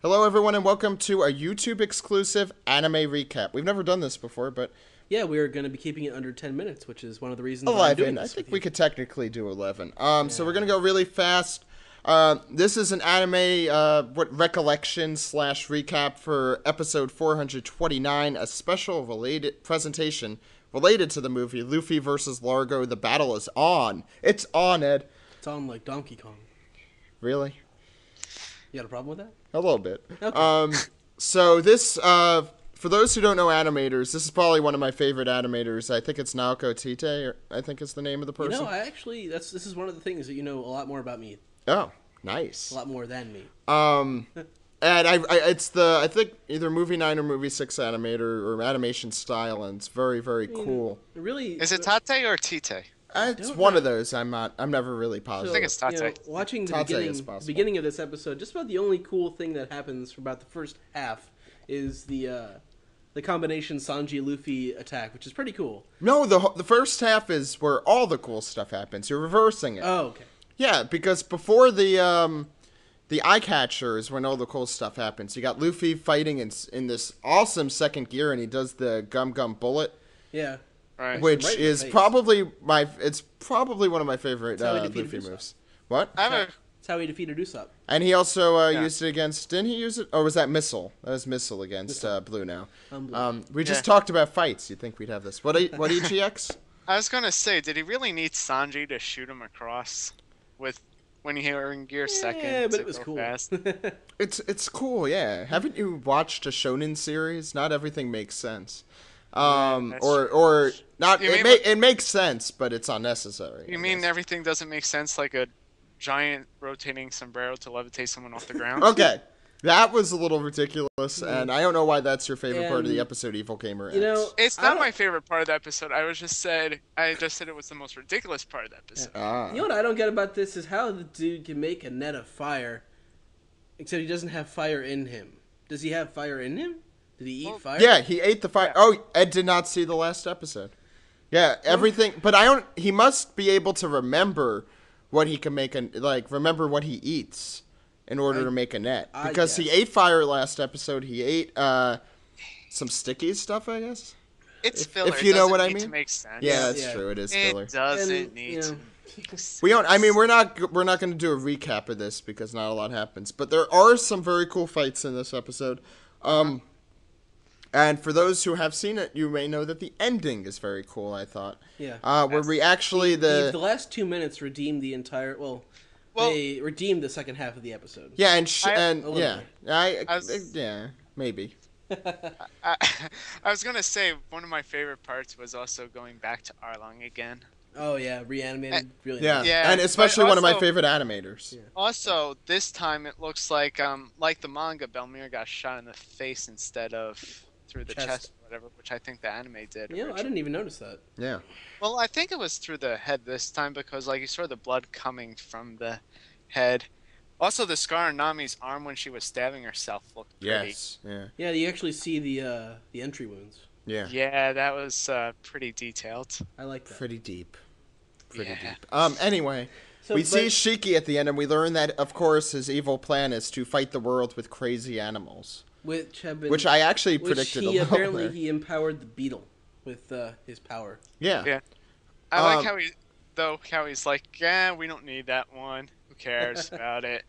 Hello, everyone, and welcome to a YouTube-exclusive anime recap. We've never done this before, but... Yeah, we're going to be keeping it under 10 minutes, which is one of the reasons 11. I'm doing this I think with we you. could technically do 11. So we're going to go really fast. This is an anime recollection / recap for episode 429, a special related presentation related to the movie Luffy vs. Largo. The battle is on. It's on, Ed. It's on like Donkey Kong. Really? You got a problem with that? A little bit. Okay. So this, for those who don't know animators, this is probably one of my favorite animators. I think it's Naoko Tite, or I think is the name of the person. You know, I actually, this is one of the things that you know a lot more about me. Oh, nice. A lot more than me. And I think either movie 9 or movie 6 animator or animation style, and it's very, very cool. Really, Is it Tate or Tite? It's one of those. I'm never really positive. I think it's Tate. You know, watching the Tate is beginning of this episode, just about the only cool thing that happens for about the first half is the combination Sanji Luffy attack, which is pretty cool. No, the first half is where all the cool stuff happens. You're reversing it. Oh, okay. Yeah, because before the eye catcher is when all the cool stuff happens. You got Luffy fighting in this awesome second gear, and he does the gum bullet. Yeah. Right. Which Right in the is face. probably one of my favorite That's how he defeated Luffy Usopp. moves. What? That's how he defeated Usopp. And he also Yeah. used it against. Didn't he use it? Or was that Missile? That was Missile against Blue now. Blue. We just talked about fights. You'd think we'd have this. What EGX? I was gonna say, did he really need Sanji to shoot him across with when he were in gear second? Yeah, but to it was go cool. Fast? It's cool, yeah. Haven't you watched a shonen series? Not everything makes sense. that's Or not. You mean It makes sense, but it's unnecessary. You I mean guess. everything doesn't make sense, like a giant rotating sombrero to levitate someone off the ground? Okay, that was a little ridiculous, and I don't know why that's your favorite part of the And, episode, EvilGamerX. You know, It's I not don't- my favorite part of the episode. I just said it was the most ridiculous part of the episode. Ah. You know what I don't get about this is how the dude can make a net of fire, except he doesn't have fire in him. Does he have fire in him? Did he eat fire? Yeah, he ate the fire. Yeah. Oh, Ed did not see the last episode. Yeah, everything. But he must be able to remember what he can make, remember what he eats in order to make a net. I Because he guess. ate fire last episode. He ate some sticky stuff, I guess. It's If filler. you It know doesn't what I need to mean. make sense. Yeah, that's Yeah. true. It is It filler. doesn't And, need you to. know, make sense. We don't. I mean, we're not going to do a recap of this because not a lot happens. But there are some very cool fights in this episode. And for those who have seen it, you may know that the ending is very cool. I thought. Yeah. Where we actually the last 2 minutes redeemed the entire. Well, Well- they redeemed the second half of the episode. yeah and I- A little yeah was- yeah maybe. I, I was gonna say one of my favorite parts was also going back to Arlong again. Oh yeah, reanimated. Really. Yeah, nice. Yeah, and especially but one of my also- favorite animators. Yeah. Also, this time it looks like the manga, Belmir got shot in the face instead of through the chest or whatever, which I think the anime did. You know, I originally. didn't even notice that. Yeah. Well, I think it was through the head this time because like you saw the blood coming from the head. Also, the scar on Nami's arm when she was stabbing herself looked pretty. Yes. Yeah. Yeah, you actually see the entry wounds. Yeah. Yeah, that was pretty detailed. I like that. Pretty deep. Pretty Yeah. deep. Anyway, So, we but- see Shiki at the end, and we learn that, of course, his evil plan is to fight the world with crazy animals, which have been which I actually which predicted he a little apparently there. he empowered the beetle with his power. Yeah. Yeah. I like Um, how he's like, yeah, we don't need that one. Who cares about it?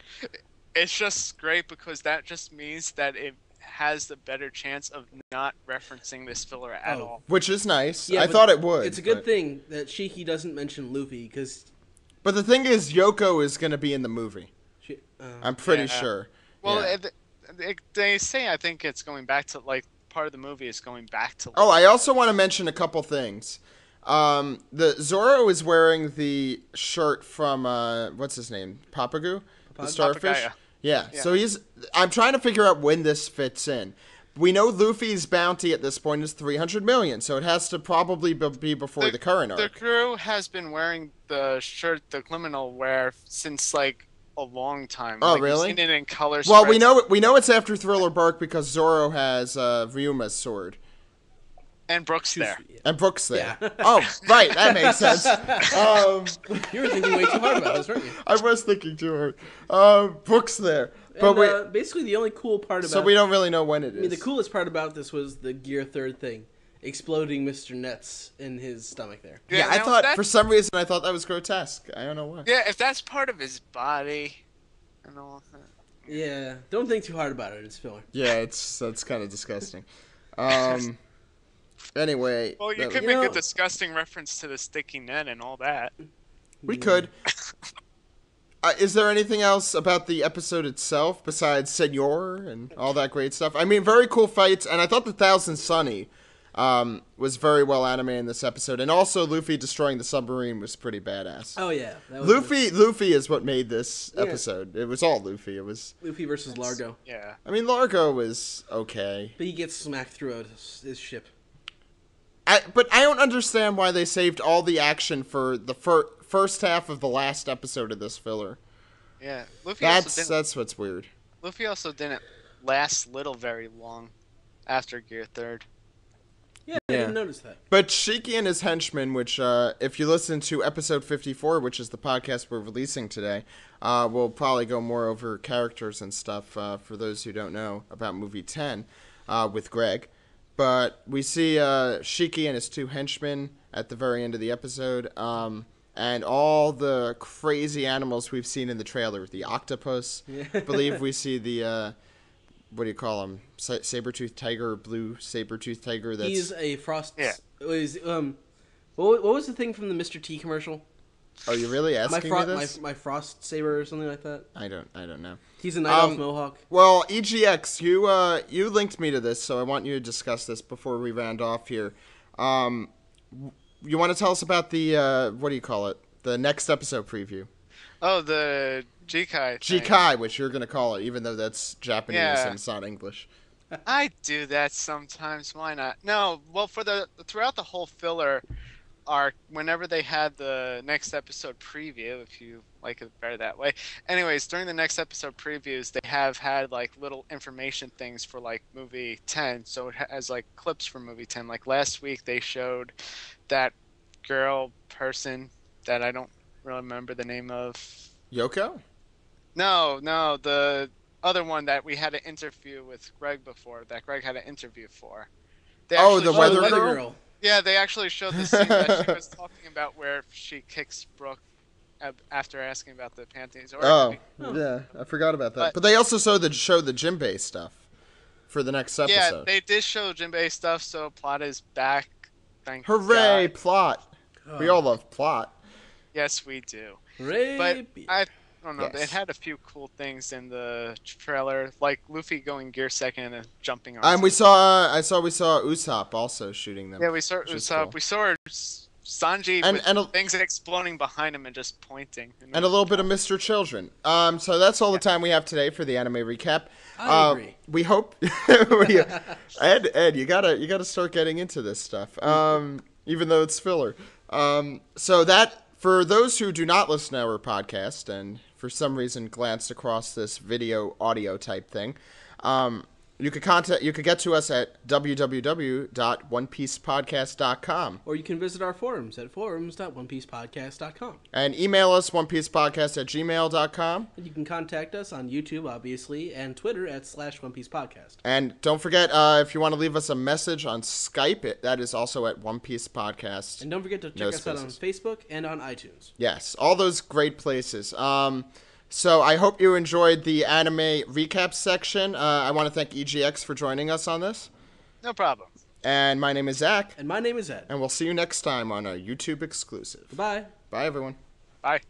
It's just great because that just means that it has the better chance of not referencing this filler at Oh. all. Which is nice. Yeah, I but thought it would. It's a good but- thing that Shiki doesn't mention Luffy because But the thing is, Yoko is going to be in the movie. I'm pretty Yeah. sure. Well, Yeah. they say I think it's going back to like part of the movie is going back to. Oh, I also want to mention a couple things. The Zoro is wearing the shirt from what's his name, Papagu, the starfish. Papagaya. Yeah. Yeah. So I'm trying to figure out when this fits in. We know Luffy's bounty at this point is 300 million, so it has to probably be before the current The arc. crew has been wearing the shirt the criminal wear since like a long time. Oh, Like, really? You've seen it in color. Well, we spreads. know it's after Thriller Bark because Zoro has Ryuma's sword. And Brooks there. And Brooks there. Yeah. Oh, right, that makes sense. You were thinking way too hard about this, weren't you? I was thinking too hard. Brooks there. But And, basically, the only cool part about... So we don't really know when it is. I mean, the coolest part about this was the Gear 3rd thing. Exploding Mr. Nets in his stomach there. Yeah, I thought, for some reason, I thought that was grotesque. I don't know why. Yeah, if that's part of his body and all that. Yeah, don't think too hard about it. It's filler. Yeah, that's kind of disgusting. Anyway. Well, you could make a disgusting reference to the sticky net and all that. We could. Is there anything else about the episode itself besides Senor and all that great stuff? I mean, very cool fights, and I thought the Thousand Sunny was very well animated in this episode, and also Luffy destroying the submarine was pretty badass. Oh yeah, that was Luffy is what made this episode. It was all Luffy. It was Luffy versus Largo. Yeah. I mean, Largo was okay, but he gets smacked throughout his ship. But I don't understand why they saved all the action for the first half of the last episode of this filler. Yeah, that's what's weird. Luffy also didn't last very long after Gear 3rd. Yeah, I didn't notice that. But Shiki and his henchmen, which if you listen to episode 54, which is the podcast we're releasing today, we'll probably go more over characters and stuff for those who don't know about movie 10 with Greg. But we see Shiki and his two henchmen at the very end of the episode, and all the crazy animals we've seen in the trailer. The octopus, I believe we see the, what do you call him? Saber-toothed tiger, blue saber-toothed tiger. He's a frost... Yeah. What was the thing from the Mr. T commercial? Oh, you really asking me this? My frost saber or something like that? I don't know. He's a night elf mohawk. Well, EGX, you linked me to this, so I want you to discuss this before we round off here. You want to tell us about the, what do you call it? The next episode preview. Oh, the Jikai thing. Jikai, which you're going to call it, even though that's Japanese and it's not English. I do that sometimes. Why not? No, well, throughout the whole filler arc, whenever they had the next episode preview, if you like it better that way. Anyways, during the next episode previews, they have had like little information things for like movie 10. So it has like clips from movie 10. Like last week, they showed that girl person that I don't really remember the name of. Yoko? No, the other one that we had an interview with Greg before, that Greg had an interview for. The weather girl? Yeah, they actually showed the scene that she was talking about where she kicks Brooke after asking about the panties. Yeah, I forgot about that. But they also showed the Jinbei stuff for the next episode. Yeah, they did show Jinbei stuff, so plot is back. Thank Hooray, God. plot. We all love plot. Yes, we do. Hooray. But I don't know, Yes. it had a few cool things in the trailer, like Luffy going gear second and then jumping on. And we saw Usopp also shooting them. Yeah, we saw Usopp. Cool. We saw Sanji with things exploding behind him and just pointing. And a little bit of Mr. Children. So that's all the time we have today for the anime recap. I agree. We hope Ed, you gotta start getting into this stuff. Even though it's filler. So that for those who do not listen to our podcast and for some reason glanced across this video audio type thing, you could get to us at www.onepiecePodcast.com. Or you can visit our forums at forums.onepiecepodcast.com. And email us onepiecepodcast@gmail.com. And you can contact us on YouTube, obviously, and Twitter at /OnePiecePodcast. And don't forget, if you want to leave us a message on Skype, that is also at One Piece Podcast. And don't forget to check us out on Facebook and on iTunes. Yes, all those great places. So I hope you enjoyed the anime recap section. I want to thank EGX for joining us on this. No problem. And my name is Zach. And my name is Ed. And we'll see you next time on our YouTube exclusive. Goodbye. Bye, everyone. Bye.